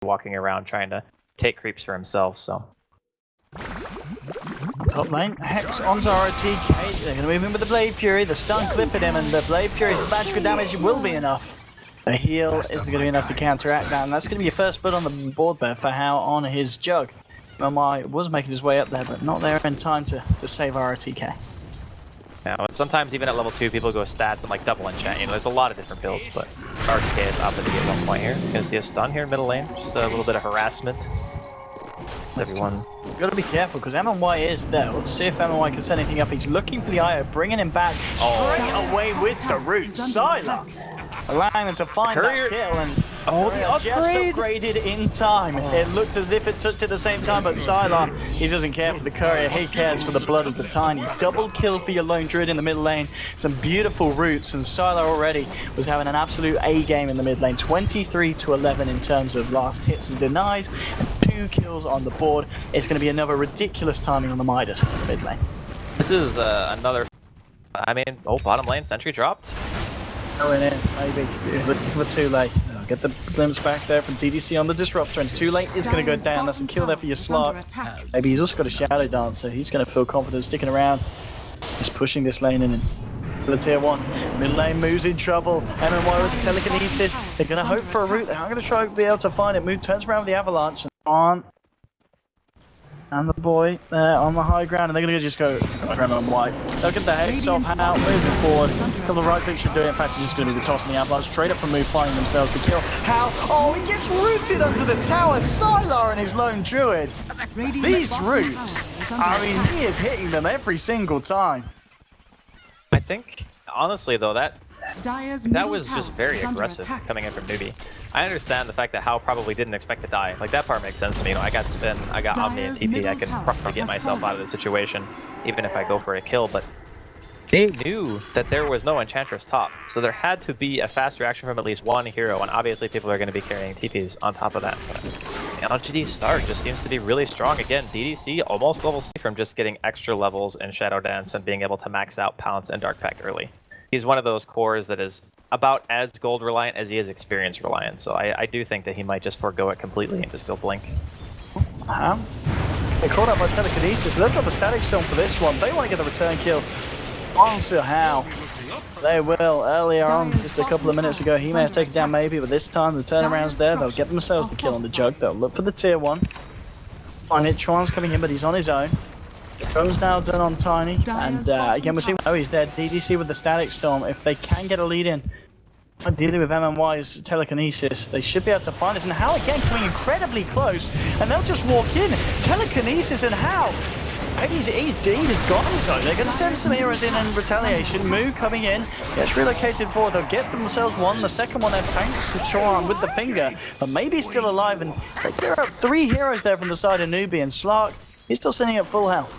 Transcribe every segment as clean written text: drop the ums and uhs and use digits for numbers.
walking around trying to take creeps for himself, so. Top lane, Hex on RTK, they're going to move in with the Blade Fury, the stun clip at him, and the Blade Fury's magical damage will be enough. The heal isn't going to be enough to counteract that, and that's going to be your first blood on the board there for How on his Jug. MMY was making his way up there, but not there in time to save RTK. Now, sometimes even at level 2, people go stats and like double enchant. You know, there's a lot of different builds, but RTK is up at the 1 point here. He's going to see a stun here in middle lane, just a little bit of harassment. Everyone. You've got to be careful because MMY is there. Let's see if MMY can set anything up. He's looking for the IO, bringing him back straight away with the root. Sylar allowing them to find that kill, and the just upgraded in time. It looked as if it touched at the same time, but Sylar, he doesn't care for the courier, he cares for the blood of the tiny. Double kill for your lone druid in the mid lane. Some beautiful roots, and Sylar already was having an absolute A game in the mid lane. 23-11 in terms of last hits and denies, and 2 kills on the board. It's going to be another ridiculous timing on the Midas in the mid lane. This is another, I mean, bottom lane, sentry dropped. Going in, maybe. We're too late. Get the glimpse back there from DDC on the Disruptor, and too late is going to go down. That's a kill there for your slot. Maybe he's also got a Shadow Dance, so he's going to feel confident sticking around. Just pushing this lane in. The tier 1. Mid lane moves in trouble. MMY with the telekinesis. They're going to hope for a route. They are going to try to be able to find it. Move turns around with the Avalanche. And the boy there on the high ground, and they're going to just go around on white. Look at the Hex off, How moving forward. A couple of right clicks should do it. In fact, it's just going to be the toss and the Avalanche. Straight up from move, finding themselves the kill. How? Oh, he gets rooted under the tower. Sylar and his lone druid. These roots, I mean, he is hitting them every single time. I think, honestly though, that was just very aggressive coming in from Newbee. I understand the fact that How probably didn't expect to die. Like, that part makes sense to me. You know, I got Spin, I got Omni and TP, I can probably get myself out of the situation, even if I go for a kill, but they knew that there was no Enchantress top, so there had to be a fast reaction from at least one hero, and obviously people are going to be carrying TPs on top of that. But LGD start just seems to be really strong again. DDC almost level C from just getting extra levels in Shadow Dance and being able to max out Pounce and Dark Pact early. He's one of those cores that is about as gold reliant as he is experience reliant, so I do think that he might just forego it completely and just go blink. They caught up by telekinesis. They've got the static stone for this one. They want to get the return kill onto How. They will. Earlier on, just a couple of minutes ago, he may have taken down maybe, but this time the turnaround's there. They'll get themselves the kill on the Jug. They'll look for the tier 1. Find it. Tron's coming in, but he's on his own. Drone's now done on Tiny, and again we're seeing, oh, he's there. DDC with the Static Storm. If they can get a lead in, ideally with MMY's telekinesis, they should be able to find us. And How again coming incredibly close, and they'll just walk in. Telekinesis and How. He's just gone, so they're going to send some heroes in retaliation. Moo coming in, gets relocated forward. They'll get themselves one. The second one, they're thanks to Tron with the finger, but maybe still alive. And there are 3 heroes there from the side of Newbee, and Slark, he's still sitting at full health.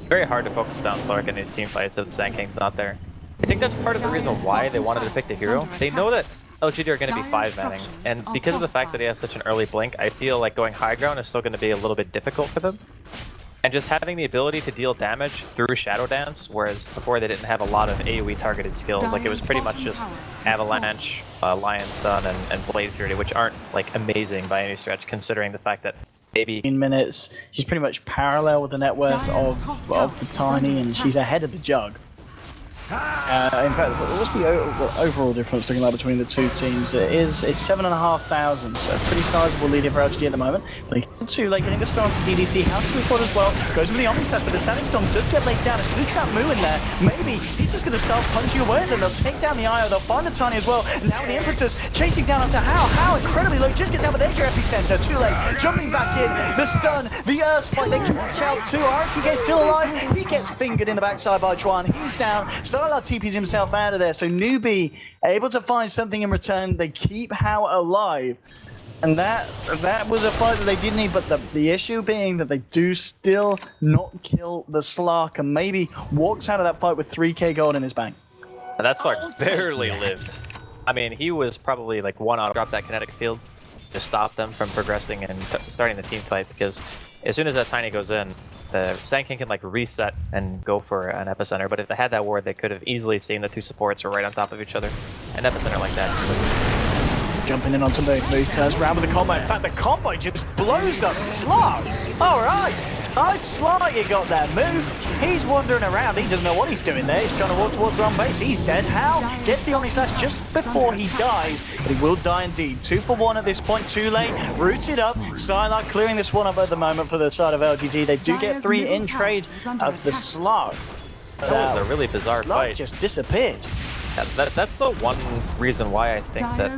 Very hard to focus down Slark in these team fights if the Sand King's not there. I think that's part of the reason why they wanted to pick the hero. They know that LGD are going to be 5-manning, and because of the fact that he has such an early blink, I feel like going high ground is still going to be a little bit difficult for them. And just having the ability to deal damage through Shadow Dance, whereas before they didn't have a lot of AoE targeted skills, like it was pretty much just Avalanche, Lion Stun, and Blade Fury, which aren't like amazing by any stretch, considering the fact that maybe 15 minutes, she's pretty much parallel with the net worth of the Tiny, and she's ahead of the Jug. In fact, what's the overall difference looking like between the two teams? It's 7,500, so pretty sizable lead for LGD at the moment. But too late, getting the stance to DDC. How to move forward as well. Goes with the Omni stats, but the Static Storm does get laid down. It's going to trap Moo in there. Maybe he's just going to start punching away at them. They'll take down the IO. They'll find the Tiny as well. And now the Impetus chasing down onto How. How incredibly low. Just gets out, but there's your epicenter. Too late. Jumping back in. The stun. The Earth Spike. They can watch out too. RTK still alive. He gets fingered in the backside by Tron. He's down. Sylar TPs himself out of there, so Newbee able to find something in return. They keep How alive, and that was a fight that they did need, but the issue being that they do still not kill the Slark, and maybe walks out of that fight with 3k gold in his bank. And that Slark barely lived. I mean, he was probably like one out, drop that kinetic field to stop them from progressing and starting the team fight, because as soon as that Tiny goes in, the Sand King can like reset and go for an epicenter, but if they had that ward, they could have easily seen the 2 supports are right on top of each other. An epicenter like that just jumping in onto Move. Move turns around with the combo. In fact, the combo just blows up Slug. Alright, nice slot you got there, Move. He's wandering around. He doesn't know what he's doing there. He's trying to walk towards wrong base. He's dead. How? Gets the Omni Slash just before he dies. But he will die indeed. 2 for 1 at this point. Too late. Rooted up. Sylar clearing this one up at the moment for the side of LGD. They do get 3 in trade of the Slug. That was a really bizarre fight. Just disappeared. Yeah, that's the one reason why I think that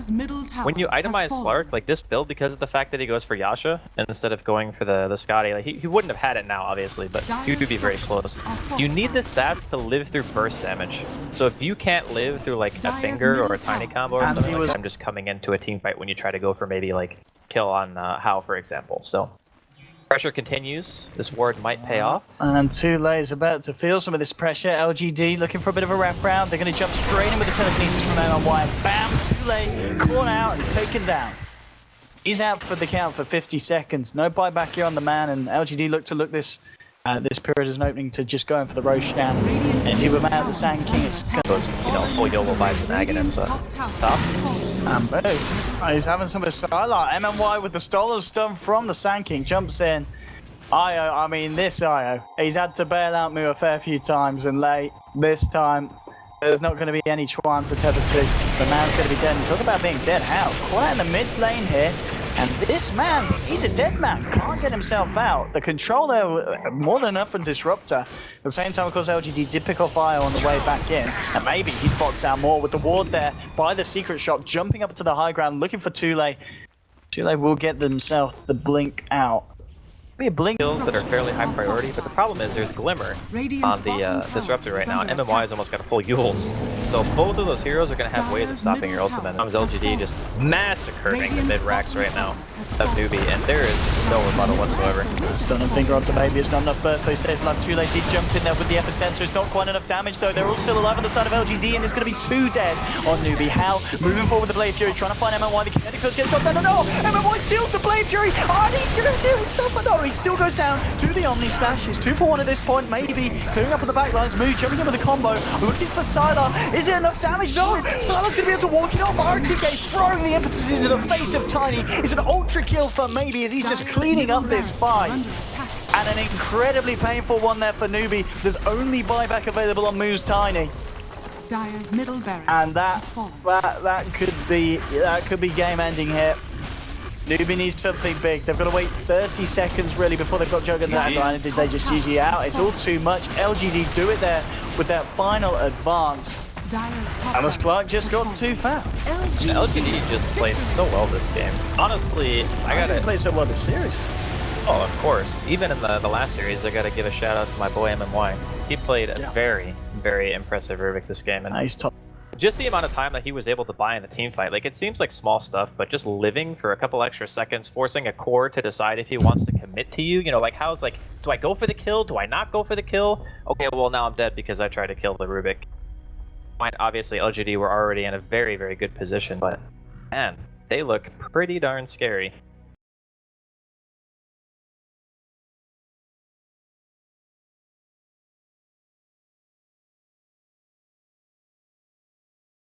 when you itemize Slark, like this build, because of the fact that he goes for Yasha instead of going for the Scotty, like he wouldn't have had it now, obviously, but he would be very close. You need the stats to live through burst damage. So if you can't live through like a finger or a tiny combo or something, like I'm just coming into a team fight when you try to go for maybe like kill on Hao, for example. So pressure continues. This ward might pay off. And Tule is about to feel some of this pressure. LGD looking for a bit of a wrap round. They're going to jump straight in with the telekinesis from MMY. Bam! Tule caught out and taken down. He's out for the count for 50 seconds. No buyback here on the man, and LGD look this period as an opening to just go in for the Roshan. And he went out the Sand King. It's full YOLO vibes with Aghanim, so stop. He's having some of Sylar. MMY with the Stoller stun from the Sand King jumps in. I mean this IO. He's had to bail out Mu a fair few times, and late this time there's not going to be any chance to tether to. The man's going to be dead. And talk about being dead. How? Quite in the mid lane here. And this man, he's a dead man, can't get himself out. The control there, more than enough for Disruptor. At the same time, of course, LGD did pick off IO on the way back in. And maybe he spots out more with the ward there by the secret shop, jumping up to the high ground, looking for Tule. Tule will get themselves the blink out. Be a blink kills that are fairly high priority, but the problem is there's Glimmer on the Disruptor right now, and MMY has almost got a full Yules. So both of those heroes are going to have ways of stopping your ultimate. Comes LGD just massacring the mid-racks right now of Newbee, and there is just no rebuttal whatsoever. Stun and finger onto maybe it's not enough burst, but he stays alive. Too late, did jump in there with the epicenter. It's not quite enough damage though. They're all still alive on the side of LGD, and it's going to be 2 dead on Newbee. How? Moving forward with the Blade Fury, trying to find MMY. The kinetic curse gets dropped down. No! MMY steals the Blade Fury! Oh, and he's going to do himself, but no, he still goes down to the Omni Slash. It's 2 for 1 at this point, maybe. Clearing up on the backlines. Move, jumping in with a combo. Looking for Sylar. Is it enough damage? No! Sylar's going to be able to walk it off. RTK throwing the impetus into the face of Tiny. It's an ultra kill for maybe as he's just cleaning up this fight. And an incredibly painful one there for Newbee. There's only buyback available on Moo's Tiny. Dire's middle barracks and that could be game ending here. Newbee needs something big. They've got to wait 30 seconds really before they've got Juggernaut line. Did they just GG out? It's all too much. LGD do it there with that final advance. And the Slug just got too fat. LGD just played so well this game. Honestly, I gotta play so well this series. Oh, of course. Even in the last series, I gotta give a shout out to my boy MMY. He played a very, very impressive Rubik this game. And nice top. Just the amount of time that he was able to buy in the team fight, like it seems like small stuff, but just living for a couple extra seconds, forcing a core to decide if he wants to commit to you, like how's like, do I go for the kill? Do I not go for the kill? Okay, well now I'm dead because I tried to kill the Rubik. Obviously LGD were already in a very, very good position, but man, they look pretty darn scary.